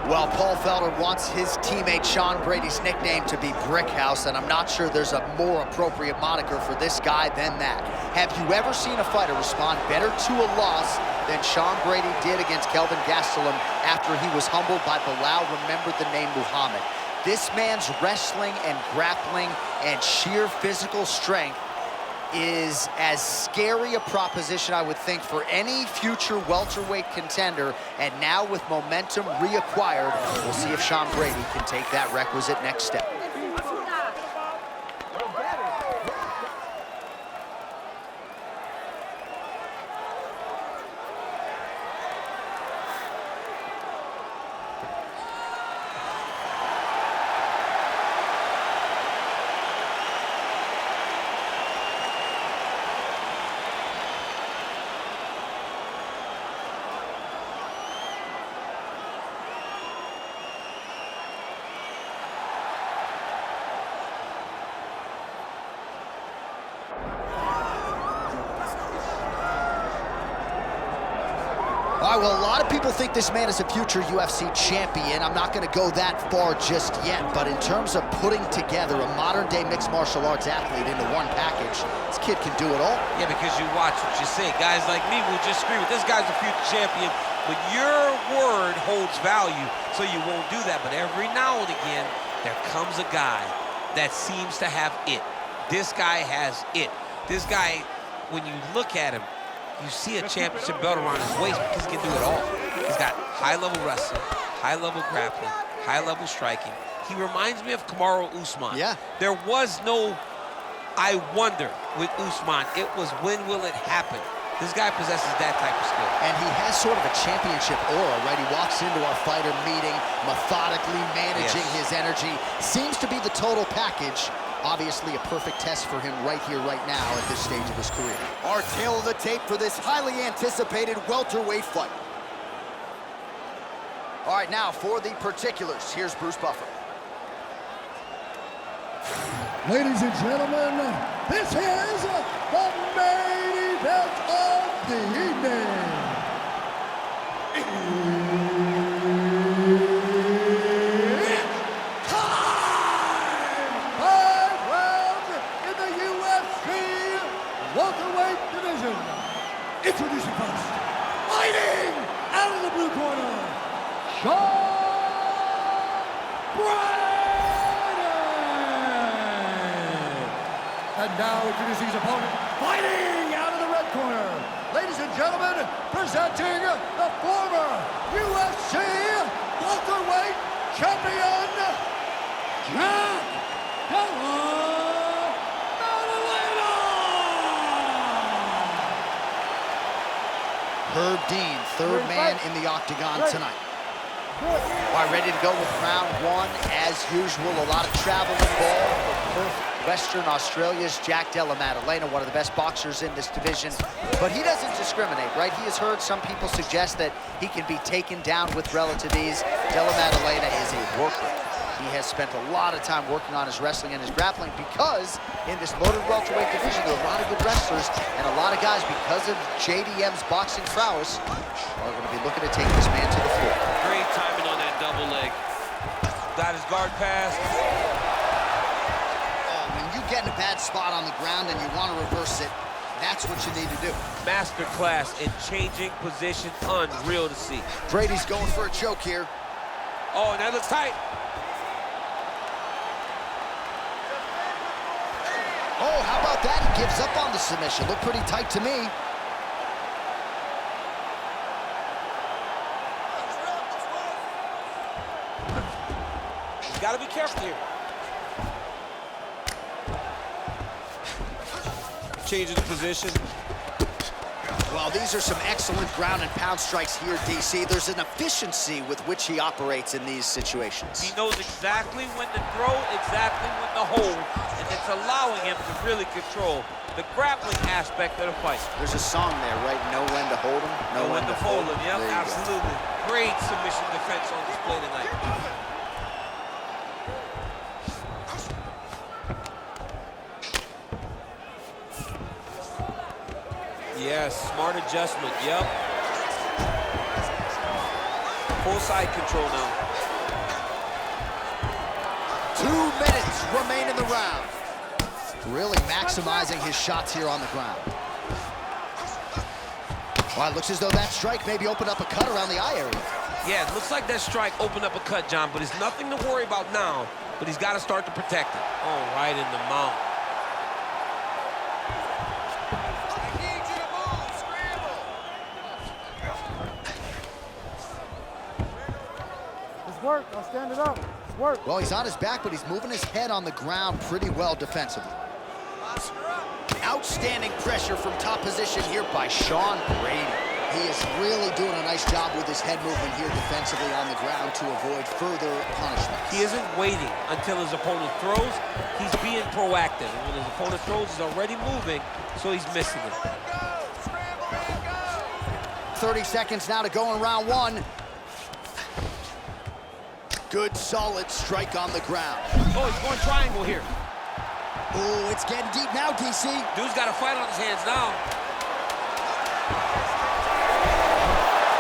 Well, Paul Felder wants his teammate Sean Brady's nickname to be Brickhouse, and I'm not sure there's a more appropriate moniker for this guy than that. Have you ever seen a fighter respond better to a loss than Sean Brady did against Kelvin Gastelum after he was humbled by Bilal remembered the name Muhammad? This man's wrestling and grappling and sheer physical strength is as scary a proposition, I would think, for any future welterweight contender. And now with momentum reacquired, we'll see if Sean Brady can take that requisite next step. All right, well, a lot of people think this man is a future UFC champion. I'm not going to go that far just yet, but in terms of putting together a modern-day mixed martial arts athlete into one package, this kid can do it all. Yeah, because you watch what you say. Guys like me will just agree with this guy's a future champion, but your word holds value, so you won't do that. But every now and again, there comes a guy that seems to have it. This guy has it. This guy, when you look at him, you see a championship belt around his waist because he can do it all. He's got high-level wrestling, high-level grappling, high-level striking. He reminds me of Kamaru Usman. Yeah. There was no I wonder with Usman. It was when will it happen? This guy possesses that type of skill. And he has sort of a championship aura, right? He walks into our fighter meeting, methodically managing his energy. Seems to be the total package. Obviously a perfect test for him right here, right now at this stage of his career. Our tail of the tape for this highly anticipated welterweight fight. All right, now for the particulars, here's Bruce Buffer. Ladies and gentlemen, this is the main event of the evening. It's time! 5 rounds in the UFC welterweight division. Introducing first, fighting out of the blue corner, Sean Brady! And now introducing his opponent, fighting out of the red corner. Ladies and gentlemen, presenting the former UFC welterweight champion, Jack Della Maddalena! Herb Dean, third man in the octagon tonight. All right, ready to go with round one. As usual, a lot of travel involved from Perth, Western Australia's Jack Della Maddalena, one of the best boxers in this division. But he doesn't discriminate, right? He has heard some people suggest that he can be taken down with relative ease. Della Maddalena is a worker. He has spent a lot of time working on his wrestling and his grappling because in this loaded welterweight division, there are a lot of good wrestlers and a lot of guys, because of JDM's boxing prowess, are going to be looking to take this man to the floor. Great timing on that double leg. Got his guard pass. When you get in a bad spot on the ground and you want to reverse it, that's what you need to do. Masterclass in changing position, unreal to see. Brady's going for a choke here. Oh, and that looks tight. Oh, how about that? He gives up on the submission. Looked pretty tight to me. You gotta be careful here. Changing the position. Well, these are some excellent ground and pound strikes here, DC. There's an efficiency with which he operates in these situations. He knows exactly when to throw, exactly when to hold, and it's allowing him to really control the grappling aspect of the fight. There's a song there, right? Know when to hold him, Know when to fold him. Yep, There you absolutely. Great submission defense on display tonight. Yes, smart adjustment, yep. Full side control now. 2 minutes remain in the round. Really maximizing his shots here on the ground. Well, it looks as though that strike maybe opened up a cut around the eye area. Yeah, it looks like that strike opened up a cut, John, but it's nothing to worry about now, but he's got to start to protect it. Oh, right in the mount. I need you to move, scramble. It's work. I'll stand it up. It's work. Well, he's on his back, but he's moving his head on the ground pretty well defensively. Outstanding pressure from top position here by Sean Brady. He is really doing a nice job with his head movement here defensively on the ground to avoid further punishment. He isn't waiting until his opponent throws. He's being proactive. And when his opponent throws, he's already moving, so he's missing it. 30 seconds now to go in round one. Good, solid strike on the ground. Oh, he's going triangle here. Oh, it's getting deep now, DC. Dude's got a fight on his hands now.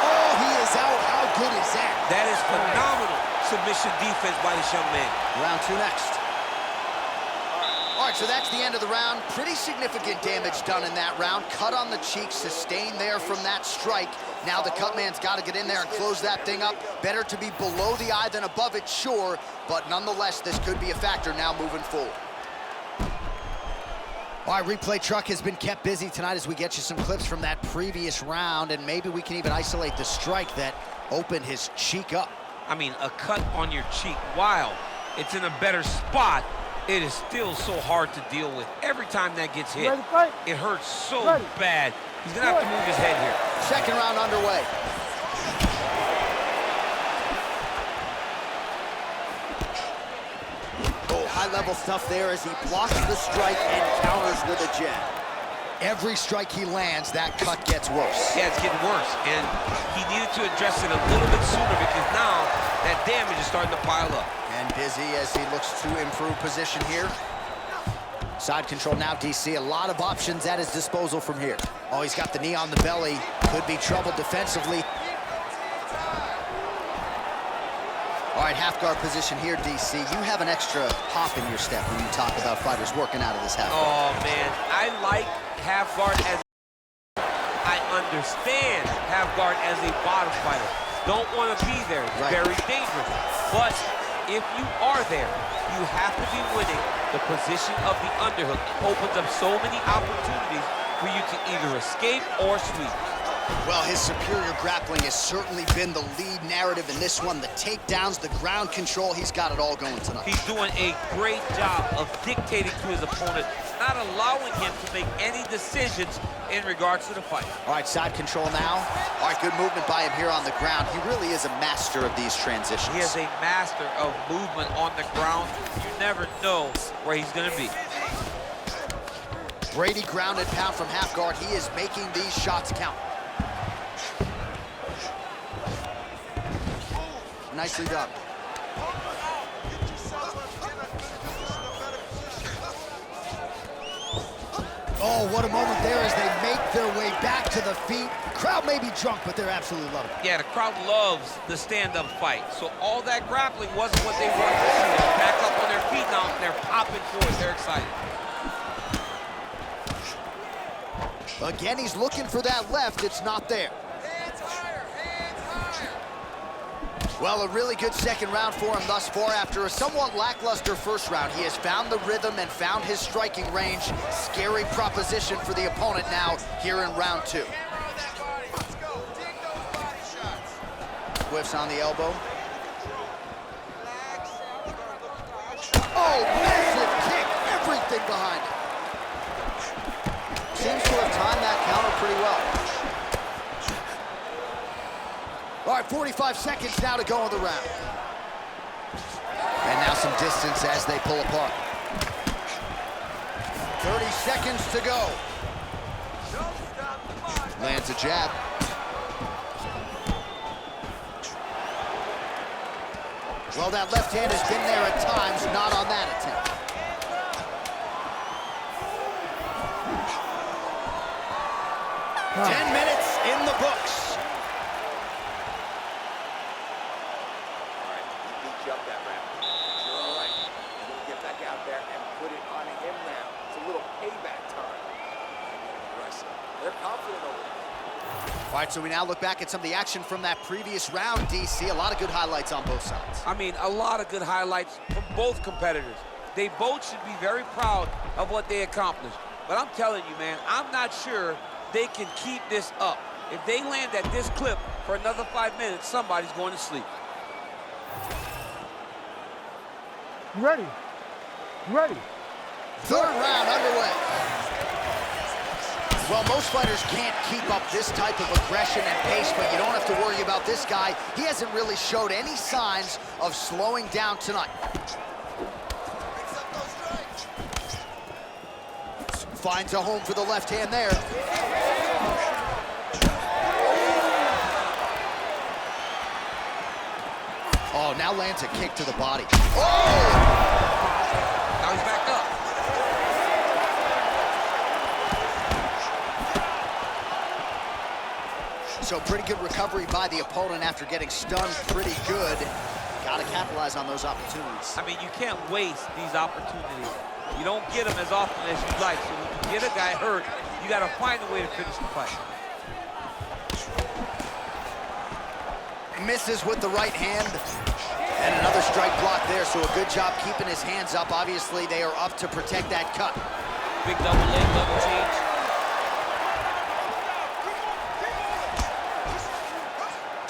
Oh, he is out. How good is that? That is phenomenal submission defense by this young man. Round two next. All right, so that's the end of the round. Pretty significant damage done in that round. Cut on the cheek, sustained there from that strike. Now the cut man's got to get in there and close that thing up. Better to be below the eye than above it, sure. But nonetheless, this could be a factor now moving forward. All right, replay truck has been kept busy tonight as we get you some clips from that previous round, and maybe we can even isolate the strike that opened his cheek up. I mean, a cut on your cheek, while it's in a better spot, it is still so hard to deal with. Every time that gets hit, it hurts so bad. He's gonna have to move his head here. Second round underway. High-level stuff there as he blocks the strike and counters with a jab. Every strike he lands, that cut gets worse. Yeah, it's getting worse, and he needed to address it a little bit sooner because now that damage is starting to pile up. And busy as he looks to improve position here. Side control now, DC. A lot of options at his disposal from here. Oh, he's got the knee on the belly. Could be trouble defensively. All right, half guard position here, DC. You have an extra hop in your step when you talk about fighters working out of this half guard. Oh, man, I like half guard as I understand half guard as a bottom fighter. Don't want to be there. It's very dangerous. But if you are there, you have to be winning the position of the underhook. It opens up so many opportunities for you to either escape or sweep. Well, his superior grappling has certainly been the lead narrative in this one. The takedowns, the ground control, he's got it all going tonight. He's doing a great job of dictating to his opponent, not allowing him to make any decisions in regards to the fight. All right, side control now. All right, good movement by him here on the ground. He really is a master of these transitions. He is a master of movement on the ground. You never know where he's going to be. Brady grounded pound from half guard. He is making these shots count. Nicely done. Oh, what a moment there as they make their way back to the feet. Crowd may be drunk, but they're absolutely loving it. Yeah, the crowd loves the stand-up fight. So all that grappling wasn't what they wanted to see. They're back up on their feet now, and they're popping forward. They're excited. Again, he's looking for that left. It's not there. Well, a really good second round for him thus far. After a somewhat lackluster first round, he has found the rhythm and found his striking range. Scary proposition for the opponent now here in round two. Whiffs on the elbow. Oh, massive kick. Everything behind it. Seems to have timed that counter pretty well. All right, 45 seconds now to go in the round. And now some distance as they pull apart. 30 seconds to go. Lands a jab. Well, that left hand has been there at times, not on that attempt. right, so we now look back at some of the action from that previous round, DC. A lot of good highlights on both sides. I mean, a lot of good highlights from both competitors. They both should be very proud of what they accomplished. But I'm telling you, man, I'm not sure they can keep this up. If they land at this clip for another 5 minutes, somebody's going to sleep. You ready? You ready? Third round underway. Well, most fighters can't keep up this type of aggression and pace, but you don't have to worry about this guy. He hasn't really showed any signs of slowing down tonight. Finds a home for the left hand there. Oh, now lands a kick to the body. Oh! Now he's back up. So pretty good recovery by the opponent after getting stunned pretty good. Got to capitalize on those opportunities. I mean, you can't waste these opportunities. You don't get them as often as you'd like. So when you get a guy hurt, you got to find a way to finish the fight. Misses with the right hand. And another strike block there, so a good job keeping his hands up. Obviously, they are up to protect that cut. Big double leg, double change.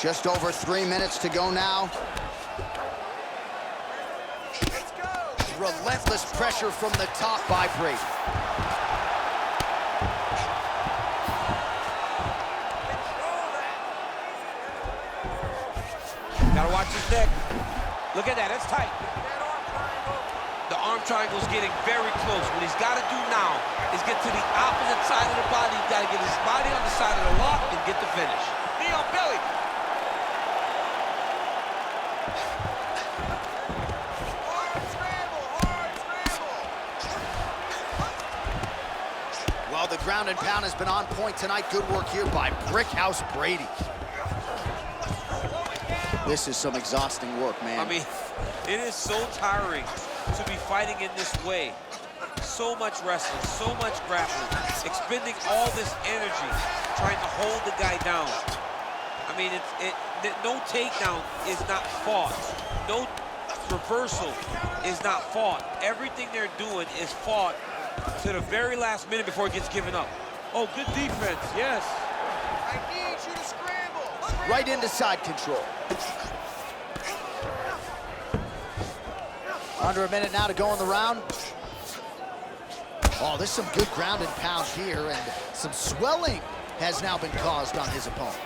Just over 3 minutes to go now. Relentless pressure from the top by Brady. Gotta watch his neck. Look at that, that's tight. The arm triangle's getting very close. What he's gotta do now is get to the opposite side of the body. He's gotta get his body on the side of the lock and get the finish. Knee on belly. Well, the ground and pound has been on point tonight. Good work here by Brickhouse Brady. This is some exhausting work, man. I mean, it is so tiring to be fighting in this way. So much wrestling, so much grappling, expending all this energy trying to hold the guy down. I mean, no takedown is not fought. No reversal is not fought. Everything they're doing is fought to the very last minute before it gets given up. Oh, good defense, yes. I need you to scramble. Right into side control. Under a minute now to go in the round. Oh, there's some good ground and pound here, and some swelling has now been caused on his opponent.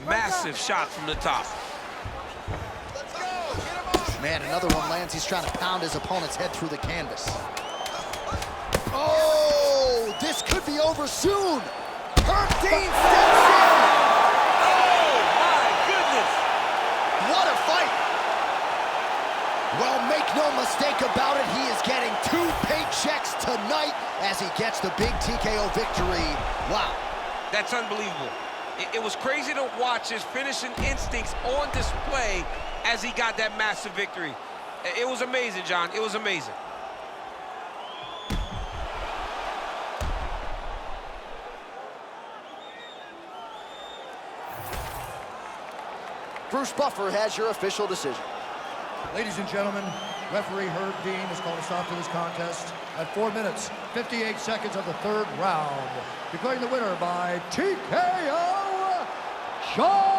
Massive shot from the top. Man, another one lands. He's trying to pound his opponent's head through the canvas. Oh, this could be over soon. Herb Dean steps in. Oh, my goodness. What a fight. Well, make no mistake about it, he is getting 2 paychecks tonight as he gets the big TKO victory. Wow. That's unbelievable. It was crazy to watch his finishing instincts on display as he got that massive victory. It was amazing, John. It was amazing. Bruce Buffer has your official decision. Ladies and gentlemen, referee Herb Dean has called a stop to this contest at 4 minutes, 58 seconds of the third round. Declaring the winner by TKO, Sean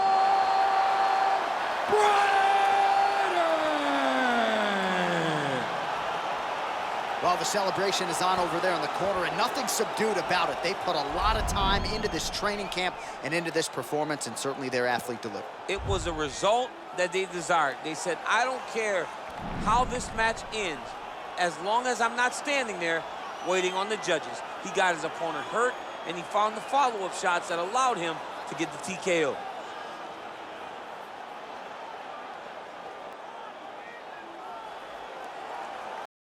Brady! Well, the celebration is on over there in the corner, and nothing subdued about it. They put a lot of time into this training camp and into this performance, and certainly their athlete delivered. It was a result that they desired. They said, I don't care how this match ends, as long as I'm not standing there waiting on the judges. He got his opponent hurt, and he found the follow-up shots that allowed him to get the TKO.